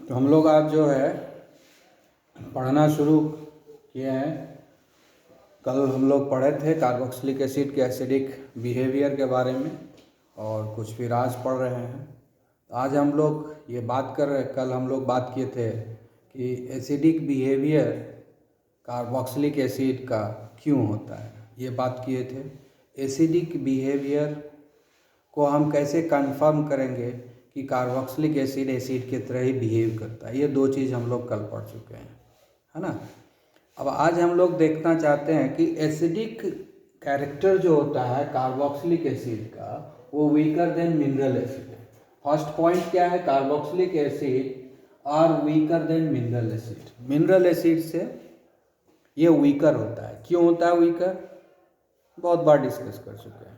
तो हम लोग आज जो है पढ़ना शुरू किए हैं। कल हम लोग पढ़े थे कार्बोक्सिलिक एसिड के एसिडिक बिहेवियर के बारे में और कुछ फिर आज पढ़ रहे हैं। आज हम लोग ये बात कर रहे, कल हम लोग बात किए थे कि एसिडिक बिहेवियर कार्बोक्सिलिक एसिड का क्यों होता है, ये बात किए थे। एसिडिक बिहेवियर को हम कैसे कंफर्म करेंगे कि कार्बोक्सिलिक एसिड एसिड की तरह ही बिहेव करता है, ये दो चीज़ हम लोग कल पढ़ चुके हैं, है ना। अब आज हम लोग देखना चाहते हैं कि एसिडिक कैरेक्टर जो होता है कार्बोक्सिलिक एसिड का वो वीकर देन मिनरल एसिड है। फर्स्ट पॉइंट क्या है, carboxylic acid are weaker than mineral acid. Mineral acid से ये वीकर होता है। क्यों होता है वीकर, बहुत बार डिस्कस कर चुके हैं।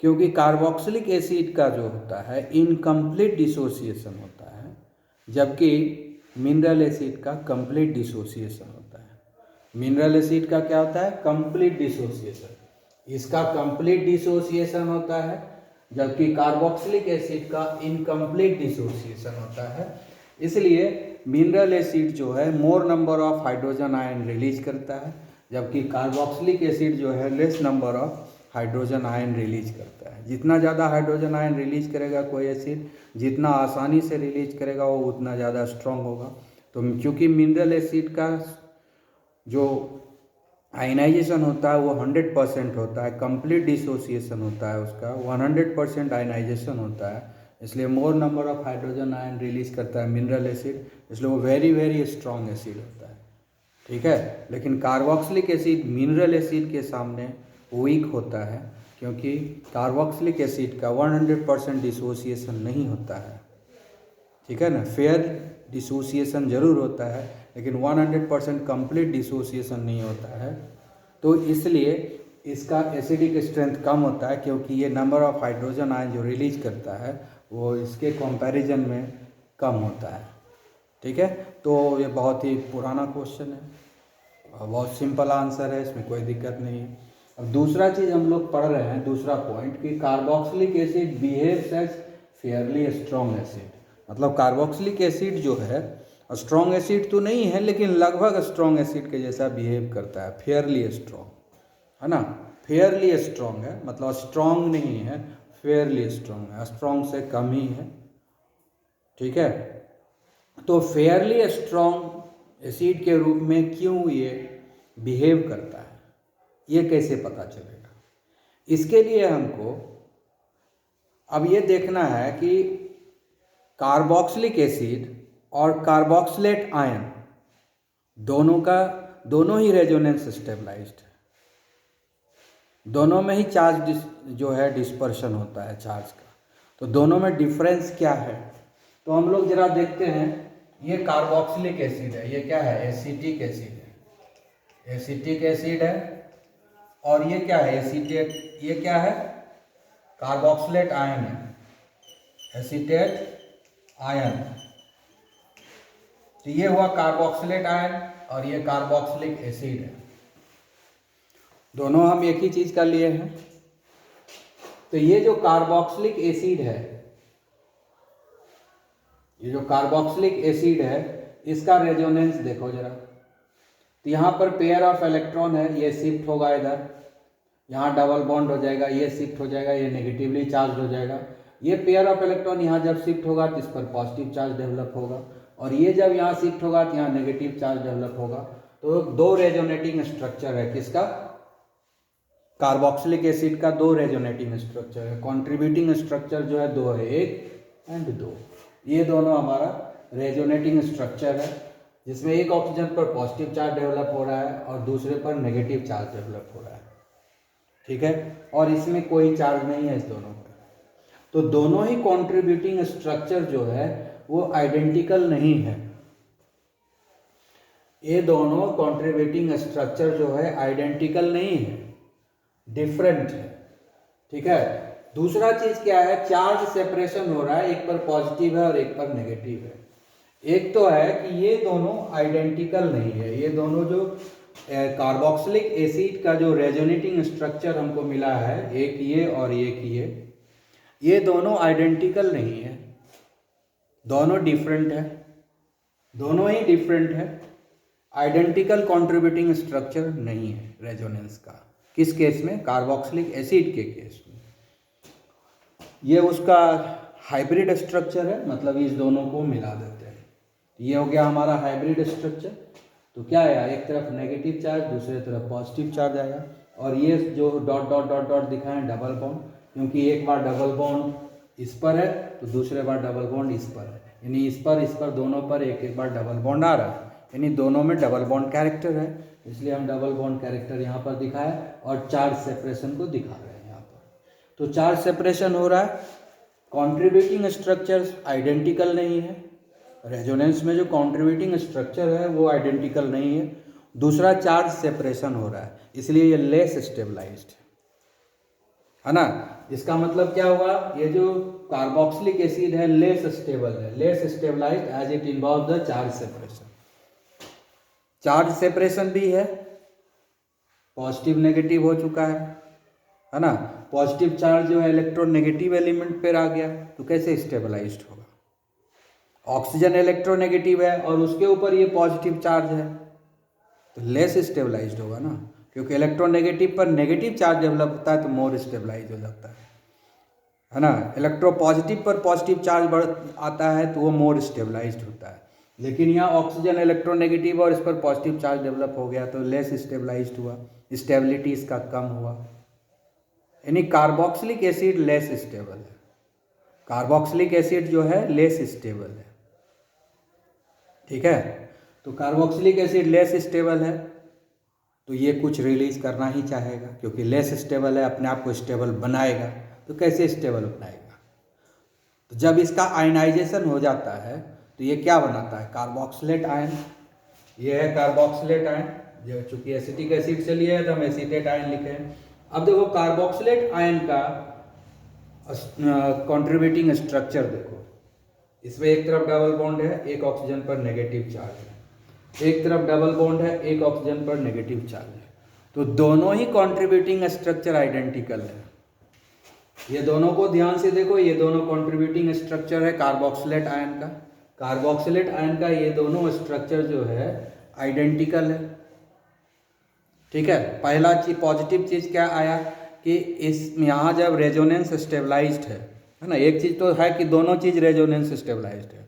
क्योंकि कार्बोक्सिलिक एसिड का जो होता है इनकम्प्लीट डिसोसिएशन होता है, जबकि मिनरल एसिड का कंप्लीट डिसोसिएशन होता है। मिनरल एसिड का क्या होता है, कंप्लीट डिसोसिएशन। इसका कंप्लीट डिसोसिएशन होता है, जबकि कार्बोक्सिलिक एसिड का इनकम्प्लीट डिसोसिएशन होता है। इसलिए मिनरल एसिड जो है मोर number of hydrogen ion release करता है, जबकि कार्बोक्सिलिक एसिड जो है less number of hydrogen ion release करता है। जितना ज़्यादा हाइड्रोजन आयन रिलीज करेगा कोई एसिड, जितना आसानी से रिलीज करेगा वो उतना ज़्यादा स्ट्रॉन्ग होगा। तो क्योंकि मिनरल एसिड का जो आयनाइजेशन होता है वो 100% होता है, कंप्लीट डिसोसिएशन होता है उसका, 100% आयनाइजेशन होता है, इसलिए मोर number of hydrogen ion release करता है मिनरल एसिड, इसलिए वो वेरी वेरी स्ट्रॉन्ग एसिड होता है, ठीक है। लेकिन कार्बोक्सिलिक एसिड मिनरल एसिड के सामने वीक होता है, क्योंकि कार्बोक्सिलिक एसिड का 100% डिसोसिएशन नहीं होता है, ठीक है ना। फेयर डिसोसिएशन जरूर होता है, लेकिन 100% कंप्लीट डिसोसिएशन नहीं होता है। तो इसलिए इसका एसिडिक स्ट्रेंथ कम होता है, क्योंकि ये नंबर ऑफ हाइड्रोजन आयन जो रिलीज करता है वो इसके कंपैरिजन में कम होता है, ठीक है। तो ये बहुत ही पुराना क्वेश्चन है और बहुत सिंपल आंसर है, इसमें कोई दिक्कत नहीं है। अब दूसरा चीज़ हम लोग पढ़ रहे हैं, दूसरा पॉइंट कि carboxylic acid behaves as fairly strong acid. मतलब कार्बोक्सिलिक एसिड जो है स्ट्रॉन्ग एसिड तो नहीं है, लेकिन लगभग स्ट्रॉन्ग एसिड के जैसा बिहेव करता है, फेयरली स्ट्रॉन्ग, है ना। फेयरली स्ट्रॉन्ग है, मतलब स्ट्रॉन्ग नहीं है, फेयरली स्ट्रॉन्ग है, स्ट्रॉन्ग से कम ही है, ठीक है। तो फेयरली स्ट्रॉन्ग एसिड के रूप में क्यों ये बिहेव करता है, ये कैसे पता चलेगा। इसके लिए हमको अब ये देखना है कि कार्बोक्सिलिक एसिड और कार्बोक्सिलेट आयन दोनों ही रेजोनेंस स्टेबलाइज्ड है, दोनों में ही चार्ज जो है डिस्पर्शन होता है चार्ज का। तो दोनों में डिफरेंस क्या है, तो हम लोग जरा देखते हैं। ये कार्बोक्सिलिक एसिड है, ये क्या है, एसिटिक एसिड है, एसिटिक एसिड है। और ये क्या है, एसीटेट, ये क्या है, कार्बोक्सिलेट आयन है, एसीटेट आयन। तो ये हुआ कार्बोक्सिलेट आयन और ये कार्बोक्सिलिक एसिड है, दोनों हम एक ही चीज का लिए हैं। तो ये जो कार्बोक्सिलिक एसिड है, ये जो कार्बोक्सिलिक एसिड है, इसका रेजोनेंस देखो जरा। तो यहाँ पर पेयर ऑफ इलेक्ट्रॉन है, ये शिफ्ट होगा इधर, यहाँ डबल बॉन्ड हो जाएगा, ये शिफ्ट हो जाएगा, ये नेगेटिवली चार्ज हो जाएगा। ये पेयर ऑफ इलेक्ट्रॉन यहाँ जब शिफ्ट होगा तो इस पर पॉजिटिव चार्ज डेवलप होगा, और ये जब यहाँ शिफ्ट होगा तो यहाँ नेगेटिव चार्ज डेवलप होगा। तो दो रेजोनेटिंग स्ट्रक्चर है, किसका, कार्बोक्सिलिक एसिड का दो रेजोनेटिंग स्ट्रक्चर है। कॉन्ट्रीब्यूटिंग स्ट्रक्चर जो है दो है, 1 एंड 2, ये दोनों हमारा रेजोनेटिंग स्ट्रक्चर है, जिसमें एक ऑक्सीजन पर पॉजिटिव चार्ज डेवलप हो रहा है और दूसरे पर नेगेटिव चार्ज डेवलप हो रहा है, ठीक है। और इसमें कोई चार्ज नहीं है इस दोनों पर। तो दोनों ही कंट्रीब्यूटिंग स्ट्रक्चर जो है वो आइडेंटिकल नहीं है, ये दोनों कंट्रीब्यूटिंग स्ट्रक्चर जो है आइडेंटिकल नहीं है, डिफरेंट है, ठीक है। दूसरा चीज क्या है, चार्ज सेपरेशन हो रहा है, एक पर पॉजिटिव है और एक पर नेगेटिव है। एक तो है कि ये दोनों आइडेंटिकल नहीं है, ये दोनों जो कार्बोक्सिलिक एसिड का जो रेजोनेटिंग स्ट्रक्चर हमको मिला है, एक ये और एक ये दोनों आइडेंटिकल नहीं है, दोनों डिफरेंट है, दोनों ही डिफरेंट है। आइडेंटिकल कॉन्ट्रीब्यूटिंग स्ट्रक्चर नहीं है रेजोनेंस का। किस केस में? कार्बोक्सिलिक एसिड के केस में। ये उसका हाइब्रिड स्ट्रक्चर है, मतलब इस दोनों को मिला देते हैं। ये हो गया हमारा हाइब्रिड स्ट्रक्चर। तो क्या आया, एक तरफ नेगेटिव चार्ज, दूसरे तरफ पॉजिटिव चार्ज आया। और ये जो डॉट डॉट डॉट डॉट दिखाए हैं डबल बॉन्ड, क्योंकि एक बार डबल बॉन्ड इस पर है तो दूसरे बार डबल बॉन्ड इस पर है, यानी इस पर दोनों पर एक एक बार डबल बॉन्ड आ रहा है, यानी दोनों में डबल बॉन्ड कैरेक्टर है, इसलिए हम डबल बॉन्ड कैरेक्टर यहाँ पर दिखाए और चार्ज सेपरेशन को दिखा रहे हैं यहाँ पर। तो चार्ज सेपरेशन हो रहा है। कॉन्ट्रीब्यूटिंग स्ट्रक्चर्स आइडेंटिकल नहीं है, रेजोनेंस में जो कॉन्ट्रीब्यूटिंग स्ट्रक्चर है वो आइडेंटिकल नहीं है। दूसरा, चार्ज सेपरेशन हो रहा है, इसलिए ये लेस स्टेबलाइज्ड है ना। इसका मतलब क्या हुआ, ये जो कार्बोक्सिलिक एसिड है लेस स्टेबल है, less stabilised as it involve the charge separation. Charge separation भी है, पॉजिटिव नेगेटिव हो चुका है ना। पॉजिटिव चार्ज जो है इलेक्ट्रोनेगेटिव एलिमेंट पर आ गया, तो कैसे स्टेबलाइज्ड होगा? ऑक्सीजन इलेक्ट्रोनेगेटिव है और उसके ऊपर ये पॉजिटिव चार्ज है, तो लेस स्टेबलाइज्ड होगा ना, क्योंकि इलेक्ट्रोनेगेटिव पर नेगेटिव चार्ज डेवलप होता है तो मोर स्टेबलाइज हो जाता है ना। इलेक्ट्रो पॉजिटिव पर पॉजिटिव चार्ज बढ़ आता है तो वो मोर स्टेबलाइज्ड होता है। लेकिन यहाँ ऑक्सीजन इलेक्ट्रोनेगेटिव और इस पर पॉजिटिव चार्ज डेवलप हो गया तो लेस स्टेबलाइज्ड हुआ, स्टेबिलिटी इसका कम हुआ। यानी कार्बोक्सिलिक एसिड लेस स्टेबल है, कार्बोक्सिलिक एसिड जो है लेस स्टेबल है, ठीक है। तो कार्बोक्सिलिक एसिड लेस स्टेबल है तो ये कुछ रिलीज करना ही चाहेगा, क्योंकि लेस स्टेबल है, अपने आप को स्टेबल बनाएगा। तो कैसे स्टेबल बनाएगा? तो जब इसका आयनाइजेशन हो जाता है तो ये क्या बनाता है, कार्बोक्सिलेट आयन। ये है कार्बोक्सिलेट आयन, जो चूंकि एसिटिक एसिड से लिए है तो हम एसीटेट आयन लिखे हैं। अब देखो कार्बोक्सिलेट आयन का कंट्रीब्यूटिंग स्ट्रक्चर देखो, इसमें एक तरफ डबल बॉन्ड है, एक ऑक्सीजन पर नेगेटिव चार्ज है, एक तरफ डबल बॉन्ड है, एक ऑक्सीजन पर नेगेटिव चार्ज है। तो दोनों ही कंट्रीब्यूटिंग स्ट्रक्चर आइडेंटिकल है। ये दोनों को ध्यान से देखो, ये दोनों कंट्रीब्यूटिंग स्ट्रक्चर है कार्बोक्सिलेट आयन का। कार्बोक्सिलेट आयन का ये दोनों स्ट्रक्चर जो है आइडेंटिकल है, ठीक है। पहला चीज पॉजिटिव चीज क्या आया कि इस यहाँ जब रेजोनेंस स्टेबलाइज्ड है ना, एक चीज तो है कि दोनों चीज रेजोनेंस स्टेबलाइज्ड है।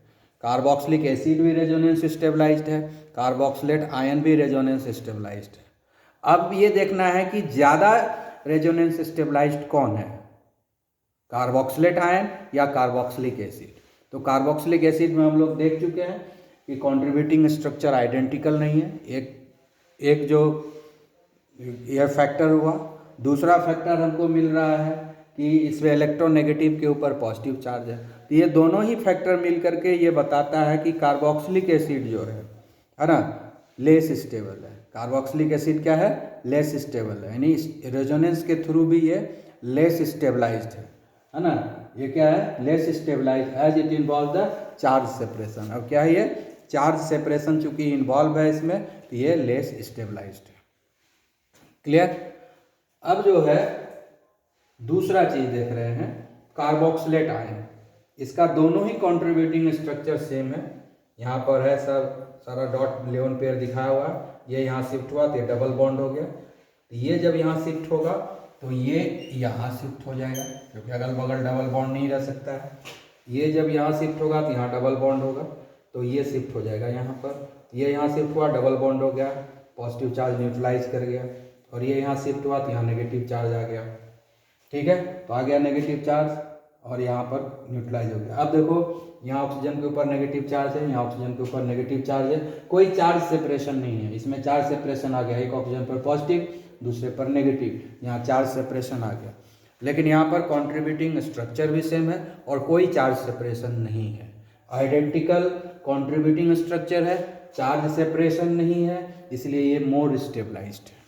कार्बोक्सिलिक एसिड भी रेजोनेंस स्टेबलाइज्ड है, कार्बोक्सिलेट आयन भी रेजोनेंस स्टेबलाइज्ड है। अब ये देखना है कि ज़्यादा रेजोनेंस स्टेबलाइज्ड कौन है, कार्बोक्सिलेट आयन या कार्बोक्सिलिक एसिड। तो कार्बोक्सिलिक एसिड में हम लोग देख चुके हैं कि कंट्रीब्यूटिंग स्ट्रक्चर आइडेंटिकल नहीं है, एक जो यह फैक्टर हुआ। दूसरा फैक्टर हमको मिल रहा है कि इसमें इलेक्ट्रोनेगेटिव के ऊपर पॉजिटिव चार्ज है। तो ये दोनों ही फैक्टर मिल करके ये बताता है कि कार्बोक्सिलिक एसिड जो है ना, लेस स्टेबल है। कार्बोक्सिलिक एसिड क्या है, लेस स्टेबल है, यानी रेजोनेंस के थ्रू भी ये लेस स्टेबलाइज्ड है ना। ये क्या है, less stabilised as it involve the charge separation. अब क्या है, ये चार्ज सेपरेशन चूंकि इन्वॉल्व है इसमें, तो ये लेस स्टेबलाइज्ड है। क्लियर। अब जो है दूसरा चीज देख रहे हैं, कार्बोक्सिलेट आयन। इसका दोनों ही कंट्रीब्यूटिंग स्ट्रक्चर सेम है। यहाँ पर है सब सारा डॉट लेवन पेयर दिखाया हुआ, ये यहाँ शिफ्ट हुआ तो ये डबल बॉन्ड हो गया। तो ये जब यहाँ शिफ्ट होगा तो ये यहाँ शिफ्ट हो जाएगा, क्योंकि अगल बगल डबल बॉन्ड नहीं रह सकता है। ये जब यहाँ शिफ्ट होगा तो यहाँ डबल बॉन्ड होगा, तो ये शिफ्ट हो जाएगा यहाँ पर। ये यहाँ शिफ्ट हुआ, डबल बॉन्ड हो गया, पॉजिटिव चार्ज न्यूट्रलाइज कर गया। और ये यहाँ शिफ्ट हुआ तो यहाँ नेगेटिव चार्ज आ गया, ठीक है। तो आ गया नेगेटिव चार्ज और यहाँ पर न्यूट्रलाइज हो गया। अब देखो यहाँ ऑक्सीजन के ऊपर नेगेटिव चार्ज है, यहाँ ऑक्सीजन के ऊपर नेगेटिव चार्ज है, कोई चार्ज सेपरेशन नहीं है। इसमें चार्ज सेपरेशन आ गया, एक ऑक्सीजन पर पॉजिटिव दूसरे पर नेगेटिव, यहाँ चार्ज सेपरेशन आ गया। लेकिन यहाँ पर कॉन्ट्रीब्यूटिंग स्ट्रक्चर भी सेम है और कोई चार्ज सेपरेशन नहीं है। आइडेंटिकल कॉन्ट्रीब्यूटिंग स्ट्रक्चर है, चार्ज सेपरेशन नहीं है, इसलिए ये मोर स्टेबलाइज्ड है।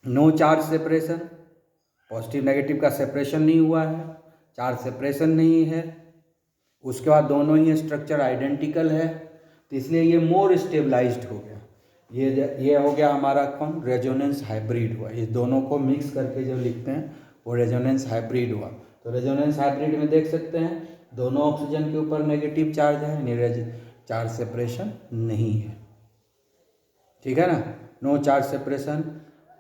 No charge separation, positive negative का सेपरेशन नहीं हुआ है, चार्ज सेपरेशन नहीं है। उसके बाद दोनों ही स्ट्रक्चर आइडेंटिकल है, तो इसलिए ये मोर स्टेबलाइज्ड हो गया। ये हो गया हमारा कौन, रेजोनेंस हाइब्रिड हुआ। इस दोनों को मिक्स करके जो लिखते हैं वो रेजोनेंस हाइब्रिड हुआ। तो रेजोनेंस हाइब्रिड में देख सकते हैं दोनों ऑक्सीजन के ऊपर नेगेटिव चार्ज है, यानी चार्ज सेपरेशन नहीं है, ठीक है ना, no charge separation,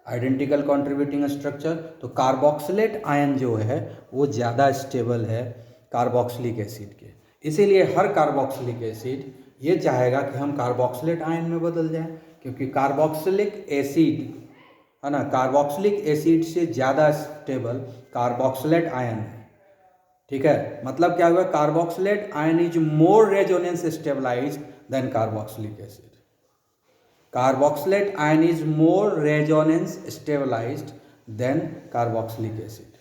identical contributing structure. तो कार्बोक्सिलेट आयन जो है वो ज़्यादा स्टेबल है कार्बोक्सिलिक एसिड के, इसीलिए हर कार्बोक्सिलिक एसिड ये चाहेगा कि हम कार्बोक्सिलेट आयन में बदल जाएं, क्योंकि कार्बोक्सिलिक एसिड है ना, कार्बोक्सिलिक एसिड से ज़्यादा स्टेबल कार्बोक्सिलेट आयन है, ठीक है। मतलब क्या हुआ, carboxylate ion is more resonance stabilised than carboxylic acid, carboxylate ion is more resonance stabilised than carboxylic acid.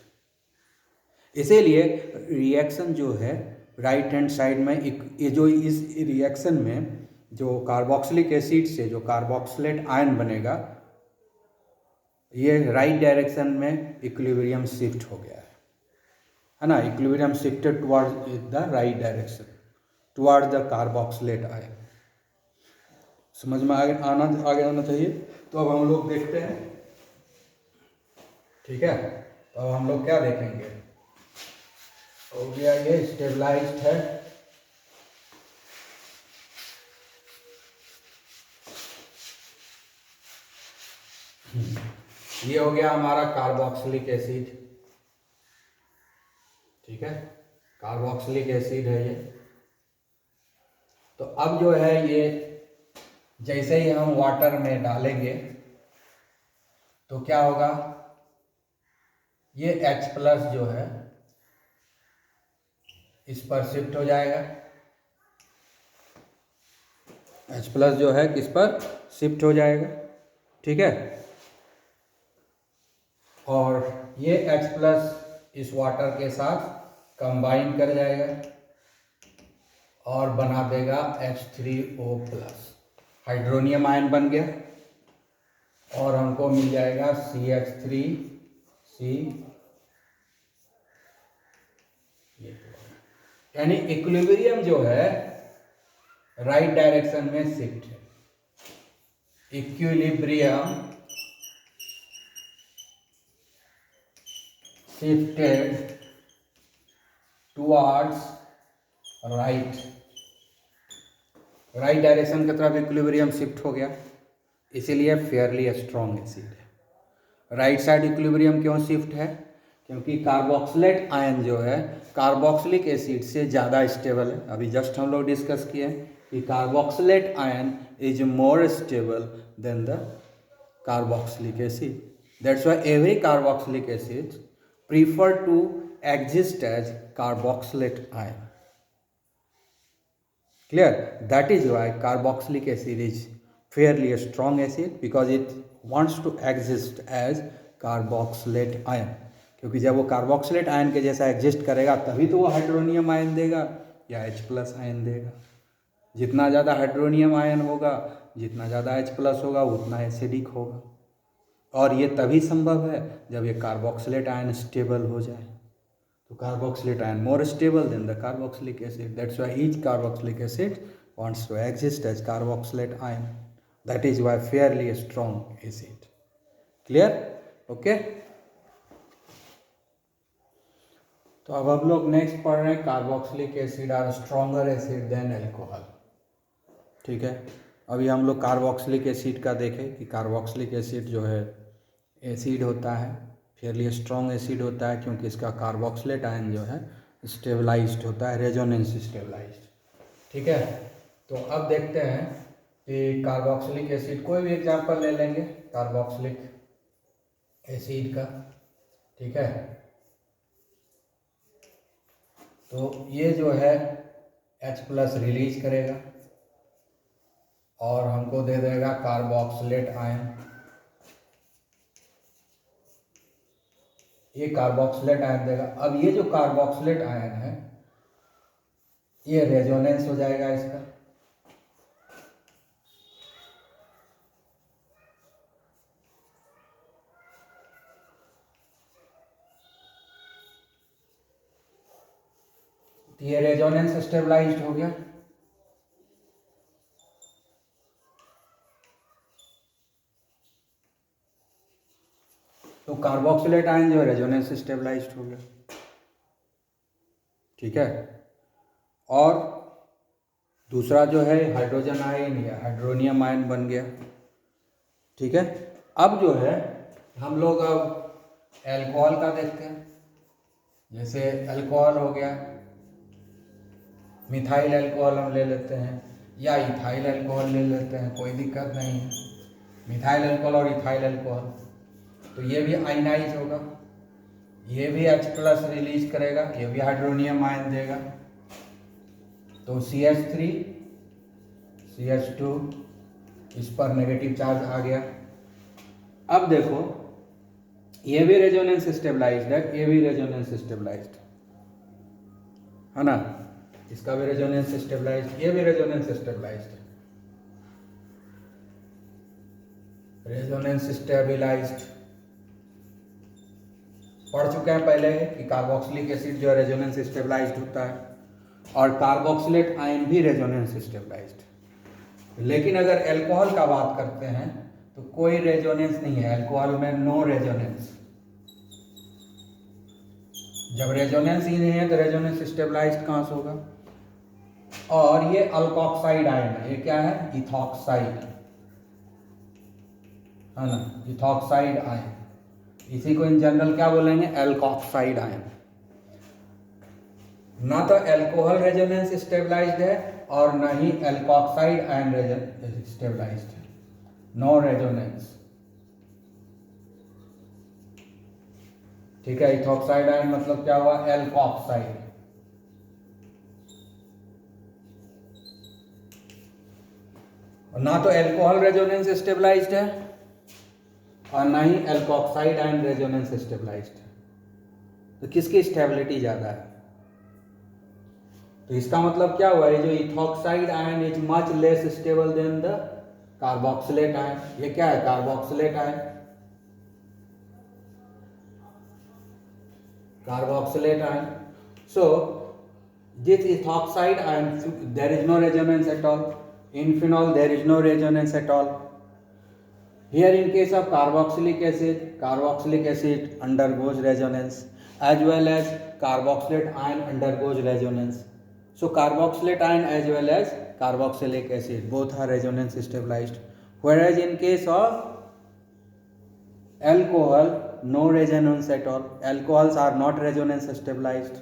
इसीलिए रिएक्शन जो है राइट हैंड साइड में ये जो इस रिएक्शन में जो कार्बोक्सिलिक एसिड से जो कार्बोक्सिलेट आयन बनेगा, ये राइट डायरेक्शन में इक्विलिब्रियम शिफ्ट हो गया है ना, equilibrium shifted towards the right direction toward the carboxylate ion. समझ में आगे आना चाहिए। तो अब हम लोग देखते हैं, ठीक है। तो अब हम लोग क्या देखेंगे, हो गया ये स्टेबलाइज्ड है, ये हो गया हमारा कार्बोक्सिलिक एसिड, ठीक है, कार्बोक्सिलिक एसिड है ये। तो अब जो है ये जैसे ही हम वाटर में डालेंगे तो क्या होगा, ये H+ जो है इस पर शिफ्ट हो जाएगा, H+ जो है किस पर शिफ्ट हो जाएगा, ठीक है। और ये H+ इस वाटर के साथ कंबाइन कर जाएगा और बना देगा H3O+, हाइड्रोनियम आयन बन गया और हमको मिल जाएगा CH3C, यानी इक्विलिब्रियम जो है राइट डायरेक्शन में शिफ्ट है, equilibrium shifted towards right, right direction की तरफ इक्विलिब्रियम शिफ्ट हो गया, इसीलिए फेयरली स्ट्रॉन्ग एसिड है। राइट साइड इक्विलिब्रियम क्यों शिफ्ट है, क्योंकि कार्बोक्सिलेट आयन जो है कार्बोक्सिलिक एसिड से ज़्यादा स्टेबल है। अभी जस्ट हम लोग डिस्कस किए हैं कि carboxylate ion is more stable than the carboxylic acid, that's why every carboxylic acid prefer to exist as carboxylate ion, clear? That is why carboxylic acid is fairly a strong acid, because it wants to exist as carboxylate ion, क्योंकि जब वो carboxylate ion के जैसा exist करेगा तभी तो वो hydronium ion देगा या H+ आयन देगा। जितना ज़्यादा हाइड्रोनियम आयन होगा, जितना ज़्यादा H+ होगा उतना एसिडिक होगा, और ये तभी संभव है जब ये कार्बोक्सिलेट आयन स्टेबल हो जाए। तो carboxylate ion more stable than the carboxylic acid, that's why each carboxylic acid wants to exist as carboxylate ion, that is why fairly strong acid, clear? Okay. तो अब हम लोग नेक्स्ट पढ़ रहे हैं carboxylic acid are stronger acid than alcohol, ठीक है। अभी हम लोग कार्बोक्सिलिक एसिड का देखें कि कार्बोक्सिलिक एसिड जो है एसिड होता है, फेयरली स्ट्रॉन्ग एसिड होता है, क्योंकि इसका कार्बोक्सिलेट आयन जो है स्टेबलाइज्ड होता है, रेजोनेंस स्टेबलाइज्ड, ठीक है। तो अब देखते हैं कि कार्बोक्सिलिक एसिड, कोई भी एग्जांपल ले लेंगे कार्बोक्सिलिक एसिड का, ठीक है। तो ये जो है H+ रिलीज करेगा और हमको दे देगा कार्बोक्सिलेट आयन, ये कार्बोक्सिलेट आयन देगा। अब ये जो कार्बोक्सिलेट आयन है ये रेजोनेंस हो जाएगा इसका, ये रेजोनेंस स्टेबलाइज्ड हो गया। तो कार्बोक्सिलेट आयन जो है रेजोनेंस स्टेबलाइज्ड हो गया, ठीक है। और दूसरा जो है हाइड्रोजन आयन या हाइड्रोनियम आयन बन गया। ठीक है, अब जो है हम लोग अब एल्कोहल का देखते हैं। जैसे एल्कोहल हो गया, मिथाइल एल्कोहल हम ले लेते हैं या इथाइल एल्कोहल ले लेते हैं, कोई दिक्कत नहीं है। मिथाइल एल्कोहल और इथाइल एल्कोहल, तो ये भी आयनाइज होगा, ये भी H+ रिलीज करेगा, ये भी हाइड्रोनियम आयन देगा। तो CH3 CH2 इस पर नेगेटिव चार्ज आ गया। अब देखो ये भी रेजोनेंस स्टेबलाइज्ड है, ये भी रेजोनेंस स्टेबलाइज्ड है ना, इसका भी रेजोनेंस स्टेबलाइज्ड, ये भी रेजोनेंस स्टेबलाइज्ड है, रेजोनेंस स्टेबलाइज्ड। पढ़ चुके हैं पहले कि कार्बोक्सिलिक एसिड जो है रेजोनेंस स्टेबलाइज्ड होता है और कार्बोक्सिलेट आयन भी रेजोनेंस स्टेबलाइज्ड। लेकिन अगर अल्कोहल का बात करते हैं तो कोई रेजोनेंस नहीं है, अल्कोहल में नो रेजोनेंस। जब रेजोनेंस ही नहीं है तो रेजोनेंस स्टेबलाइज्ड कहाँ से होगा। और ये अल्कोक्साइड आयन है, ये क्या है, इथॉक्साइड है ना, इथॉक्साइड आयन। इसी को इन जनरल क्या बोलेंगे, एल्कोक्साइड आयन। ना तो अल्कोहल रेजोनेंस स्टेबलाइज्ड है और ना ही एल्कोक्साइड आयन स्टेबलाइज्ड है, नो रेजोनेंस। ठीक है, इथॉक्साइड आयन मतलब क्या हुआ, एल्कोक्साइड। ना तो अल्कोहल रेजोनेंस स्टेबलाइज्ड है और ना ही एल्कोक्साइड आयन रेजोनेंस स्टेबलाइज्ड है। तो किसकी स्टेबिलिटी ज़्यादा है। तो इसका मतलब क्या हुआ, ये जो ethoxide ion is much less stable than the carboxylate ion. ये क्या है, carboxylate ion, carboxylate ion. So this ethoxide ion, there is no resonance at all. In phenol there is no resonance at all. Here in case of carboxylic acid undergoes resonance as well as carboxylate ion undergoes resonance. So carboxylate ion as well as carboxylic acid both are resonance stabilized, whereas in case of alcohol no resonance at all. Alcohols are not resonance stabilized,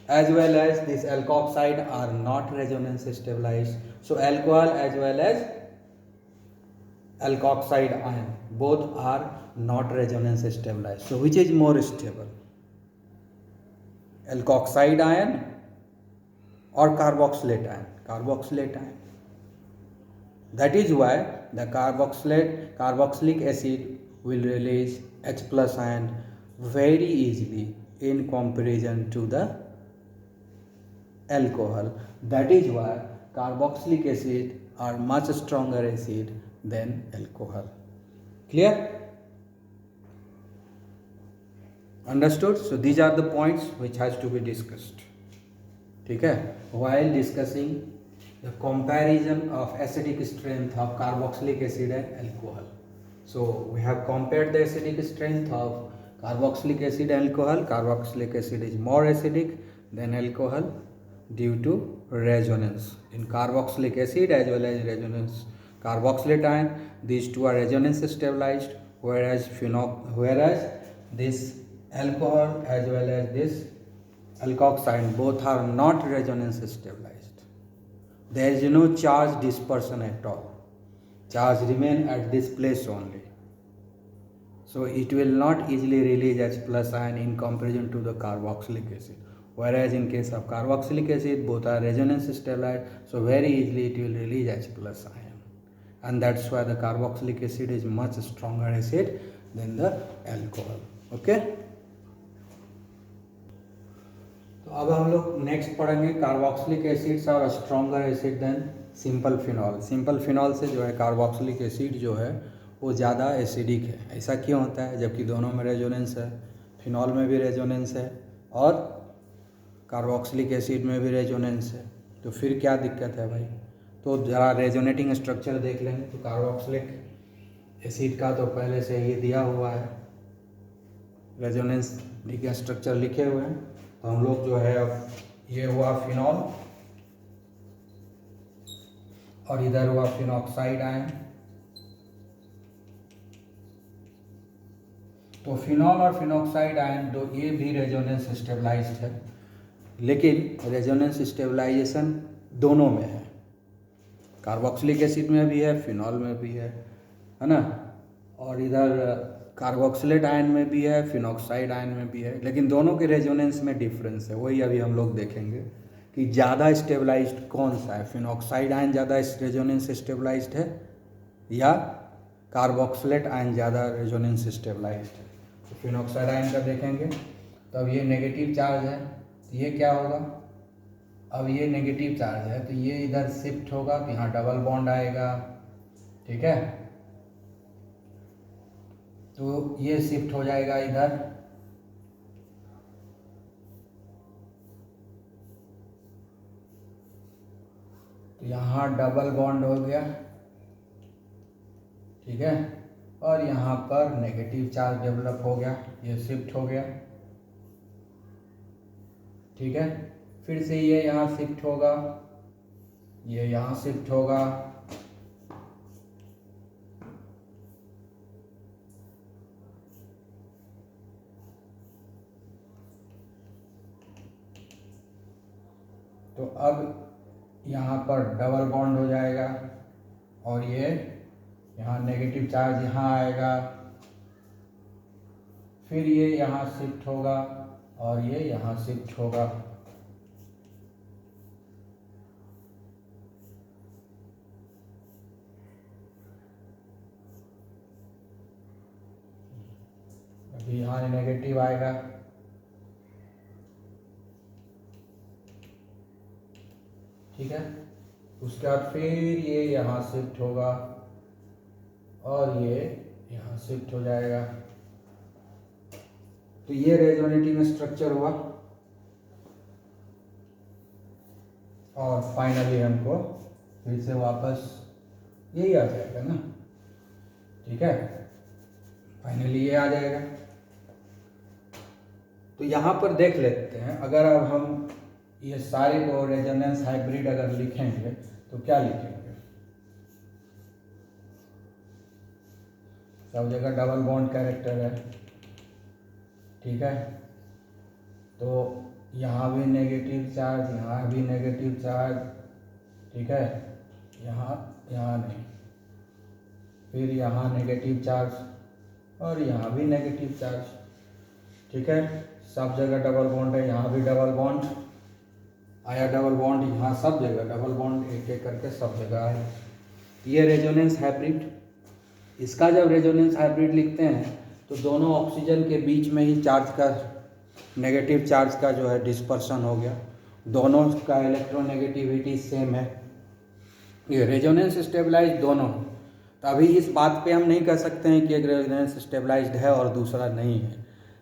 as well as this alkoxide are not resonance stabilized. So alcohol as well as alkoxide ion both are not resonance stabilized. So which is more stable, alkoxide ion or carboxylate ion? Carboxylate ion. That is why the carboxylic acid will release H+ ion very easily in comparison to the alcohol. That is why carboxylic acid are much stronger acid than alcohol. Clear? Understood? So these are the points which has to be discussed. ठीक है, while discussing the comparison of acidic strength of carboxylic acid and alcohol. So we have compared the acidic strength of carboxylic acid and alcohol. Carboxylic acid is more acidic than alcohol due to resonance in carboxylic acid as well as resonance carboxylate ion. These two are resonance stabilized, whereas this alcohol as well as this alkoxide both are not resonance stabilized. There is no charge dispersion at all. Charge remain at this place only. So it will not easily release H+ ion in comparison to the carboxylic acid. Whereas in case of carboxylic acid both are resonance stabilized, so very easily it will release H+ ion, and that's why the carboxylic acid is much stronger acid than the alcohol. Okay, तो अब हम लोग next पढ़ेंगे carboxylic acids और stronger acid than simple phenol. Simple phenol से जो है carboxylic acid जो है वो ज़्यादा एसिडिक है। ऐसा क्यों होता है, जबकि दोनों में रेजोनेंस है, फिनॉल में भी रेजोनेंस है और कार्बोक्सिलिक एसिड में भी रेजोनेंस है, तो फिर क्या दिक्कत है भाई। तो ज़रा रेजोनेटिंग स्ट्रक्चर देख लेंगे। तो कार्बोक्सिलिक एसिड का तो पहले से ये दिया हुआ है, रेजोनेंस के स्ट्रक्चर लिखे हुए हैं। तो हम लोग जो है अब ये हुआ फिनॉल, और इधर हुआ फिनॉक्साइड आयन। तो फिनॉल और फिनॉक्साइड आयन दो ये भी रेजोनेंस स्टेबलाइज्ड है, लेकिन रेजोनेंस स्टेबलाइजेशन दोनों में है, कार्बोक्सिलिक एसिड में भी है, फिनॉल में भी है ना, और इधर कार्बोक्सिलेट आयन में भी है, फिनॉक्साइड आयन में भी है, लेकिन दोनों के रेजोनेंस में डिफरेंस है। वही अभी हम लोग देखेंगे कि ज़्यादा स्टेबलाइज्ड कौन सा है, फिनॉक्साइड आयन ज़्यादा रेजोनेंस स्टेबलाइज्ड है या कार्बोक्सिलेट आयन ज़्यादा रेजोनेंस स्टेबलाइज्ड है। तो फिनॉक्साइड आयन का देखेंगे तो अब ये नेगेटिव चार्ज है, तो ये क्या होगा, अब ये नेगेटिव चार्ज है तो ये इधर शिफ्ट होगा तो यहाँ डबल बॉन्ड आएगा, ठीक है, तो ये शिफ्ट हो जाएगा इधर, तो यहाँ डबल बॉन्ड हो गया, ठीक है, और यहाँ पर नेगेटिव चार्ज डेवलप हो गया, ये शिफ्ट हो गया, ठीक है, फिर से ये यहाँ शिफ्ट होगा, ये यहाँ शिफ्ट होगा, तो अब यहाँ पर डबल बॉन्ड हो जाएगा और ये यहाँ नेगेटिव चार्ज यहाँ आएगा, फिर ये यहाँ शिफ्ट होगा और ये यहाँ शिफ्ट होगा, अभी यहाँ नेगेटिव आएगा, ठीक है, उसके बाद फिर ये यहाँ शिफ्ट होगा और ये यहाँ शिफ्ट हो जाएगा, तो ये रेजोनेटिंग स्ट्रक्चर हुआ और फाइनली हमको फिर से वापस यही आ जाएगा ना, ठीक है, फाइनली ये आ जाएगा। तो यहाँ पर देख लेते हैं, अगर अब हम ये सारे को रेजोनेंस हाइब्रिड अगर लिखेंगे तो क्या लिखेंगे, सब जगह डबल बॉन्ड कैरेक्टर है, ठीक है, तो यहाँ भी नेगेटिव चार्ज, यहाँ भी नेगेटिव चार्ज, ठीक है, यहाँ नहीं, फिर यहाँ नेगेटिव चार्ज और यहाँ भी नेगेटिव चार्ज, ठीक है, सब जगह डबल बॉन्ड है, यहाँ भी डबल बॉन्ड आया, डबल बॉन्ड यहाँ, सब जगह डबल बॉन्ड एक एक करके सब जगह आया। ये रेजोनेंस हाइब्रिड, इसका जब रेजोनेंस हाइब्रिड लिखते हैं तो दोनों ऑक्सीजन के बीच में ही चार्ज का, नेगेटिव चार्ज का जो है डिस्पर्सन हो गया, दोनों का इलेक्ट्रोनेगेटिविटी सेम है, ये रेजोनेंस स्टेबलाइज्ड दोनों। तो अभी इस बात पे हम नहीं कह सकते हैं कि एक रेजोनेंस स्टेबलाइज्ड है और दूसरा नहीं है।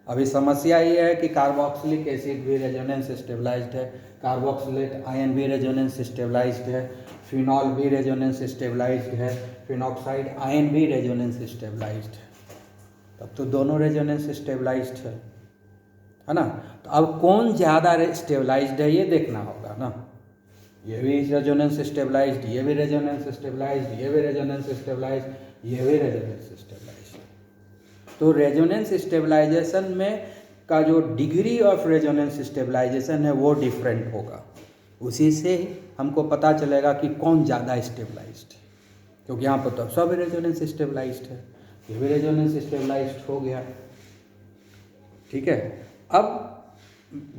अभी समस्या ये है कि कार्बोक्सिलिक एसिड भी रेजोनेंस स्टेबलाइज्ड है, कार्बोक्सिलेट आयन भी रेजोनेंस स्टेबलाइज्ड है, फिनॉल भी रेजोनेंस स्टेबलाइज्ड है, फिनॉक्साइड आयन भी रेजोनेंस स्टेबलाइज्ड है, तब तो दोनों रेजोनेंस स्टेबलाइज्ड है ना। तो अब कौन ज़्यादा स्टेबलाइज्ड है ये देखना होगा ना, ये भी रेजोनेंस स्टेबलाइज्ड, ये भी रेजोनेंस स्टेबलाइज्ड, ये भी रेजोनेंस स्टेबलाइज्ड, ये भी रेजोनेंस स्टेबलाइज्ड। तो रेजोनेंस स्टेबलाइजेशन में का जो डिग्री ऑफ रेजोनेंस स्टेबलाइजेशन है वो डिफरेंट होगा, उसी से हमको पता चलेगा कि कौन ज़्यादा स्टेबलाइज्ड है, क्योंकि यहाँ पर तो सब रेजोनेंस स्टेबलाइज्ड है, ये भी रेजोनेंस स्टेबलाइज्ड हो गया, ठीक है। अब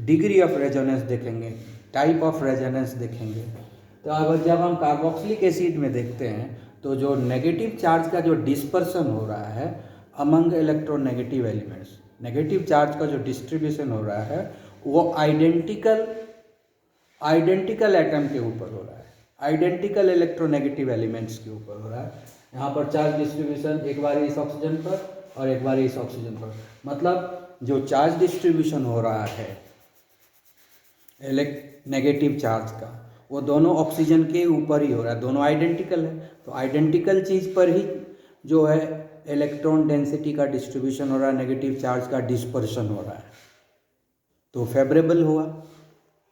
डिग्री ऑफ रेजोनेंस देखेंगे, टाइप ऑफ रेजोनेंस देखेंगे। तो अब जब हम कार्बोक्सिलिक एसिड में देखते हैं तो जो नेगेटिव चार्ज का जो डिस्पर्सन हो रहा है among electronegative elements, negative charge का जो डिस्ट्रीब्यूशन हो रहा है वो आइडेंटिकल एटम के ऊपर हो रहा है, आइडेंटिकल इलेक्ट्रोनेगेटिव एलिमेंट्स के ऊपर हो रहा है। यहाँ पर चार्ज डिस्ट्रीब्यूशन एक बार इस ऑक्सीजन पर और एक बार इस ऑक्सीजन पर, मतलब जो चार्ज डिस्ट्रीब्यूशन हो रहा है नेगेटिव चार्ज का वो दोनों ऑक्सीजन के ऊपर ही हो रहा है, दोनों आइडेंटिकल है, तो आइडेंटिकल चीज़ पर ही जो है इलेक्ट्रॉन डेंसिटी का डिस्ट्रीब्यूशन हो रहा है, नेगेटिव चार्ज का डिस्पर्शन हो रहा है, तो फेवरेबल हुआ,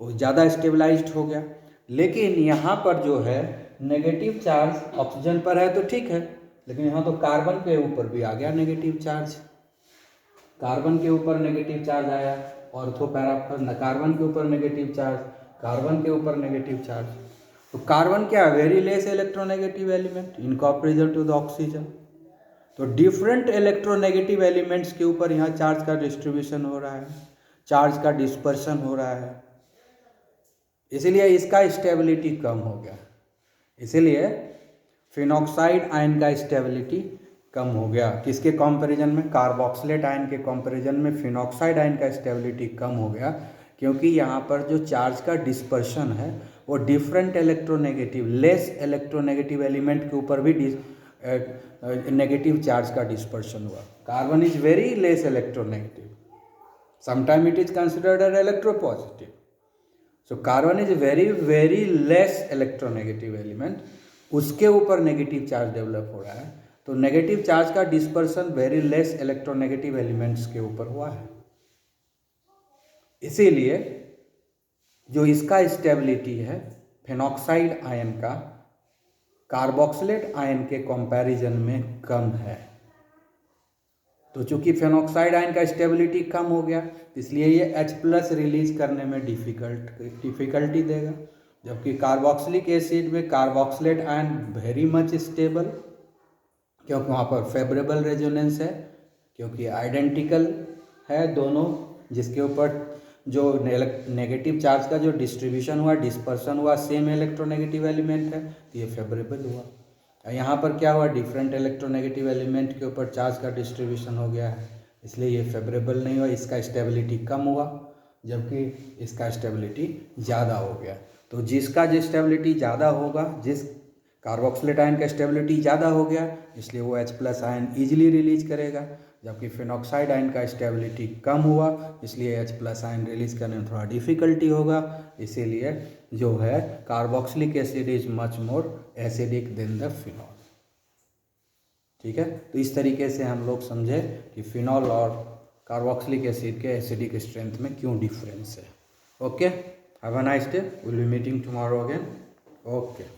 वो ज़्यादा स्टेबलाइज्ड हो गया। लेकिन यहाँ पर जो है नेगेटिव चार्ज ऑक्सीजन पर है तो ठीक है, लेकिन यहाँ तो कार्बन के ऊपर भी आ गया नेगेटिव चार्ज। कार्बन के ऊपर नेगेटिव चार्ज आया, ऑर्थो पैरा पर कार्बन के ऊपर नेगेटिव चार्ज, कार्बन के ऊपर नेगेटिव चार्ज। तो कार्बन क्या है? Very less electronegative element in comparison to the oxygen. तो डिफरेंट इलेक्ट्रोनेगेटिव एलिमेंट्स के ऊपर यहाँ चार्ज का डिस्ट्रीब्यूशन हो रहा है, चार्ज का डिस्पर्शन हो रहा है, इसलिए इसका स्टेबिलिटी कम हो गया। इसीलिए फिनॉक्साइड आयन का स्टेबिलिटी कम हो गया। किसके कंपैरिजन में? कार्बोक्सिलेट आयन के कंपैरिजन में फिनॉक्साइड आयन का स्टेबिलिटी कम हो गया, क्योंकि यहाँ पर जो चार्ज का डिस्पर्शन है वो different electronegative less electronegative element के ऊपर भी नेगेटिव चार्ज का डिस्पर्शन हुआ। Carbon is very less electronegative, sometime it is considered as electropositive. So carbon is very less electronegative element, उसके ऊपर नेगेटिव चार्ज डेवलप हो रहा है। तो नेगेटिव चार्ज का dispersion very less electronegative elements के ऊपर हुआ है। इसीलिए जो इसका स्टेबिलिटी है फिनॉक्साइड आयन का कार्बोक्सिलेट आयन के कंपैरिजन में कम है। तो चूंकि फिनॉक्साइड आयन का स्टेबिलिटी कम हो गया, इसलिए ये H+ रिलीज करने में डिफिकल्टी देगा, जबकि कार्बोक्सिलिक एसिड में carboxylate ion very much stable, क्योंकि वहाँ पर फेवरेबल रेजोनेंस है, क्योंकि आइडेंटिकल है दोनों, जिसके ऊपर जो नेगेटिव चार्ज का जो डिस्ट्रीब्यूशन हुआ, डिस्पर्सन हुआ, सेम इलेक्ट्रोनेगेटिव एलिमेंट है, तो ये फेवरेबल हुआ। यहाँ पर क्या हुआ? डिफरेंट इलेक्ट्रोनेगेटिव एलिमेंट के ऊपर चार्ज का डिस्ट्रीब्यूशन हो गया है, इसलिए ये फेवरेबल नहीं हुआ, इसका स्टेबिलिटी कम हुआ, जबकि इसका स्टेबिलिटी ज़्यादा हो गया। तो जिसका जो स्टेबिलिटी ज़्यादा होगा, जिस कार्बोक्सिलेट आयन का स्टेबिलिटी ज़्यादा हो गया, इसलिए वो H+ आयन ईजिली रिलीज करेगा, जबकि फिनॉक्साइड आयन का स्टेबिलिटी कम हुआ, इसलिए H+ आयन रिलीज करने में थोड़ा डिफिकल्टी होगा। इसीलिए जो है carboxylic acid is much more acidic then the phenol. ठीक है, तो इस तरीके से हम लोग समझे कि फिनॉल और कार्बोक्सिलिक एसिड के एसिडिक स्ट्रेंथ में क्यों डिफरेंस है। Okay, have a nice day, will be meeting tomorrow again. Okay.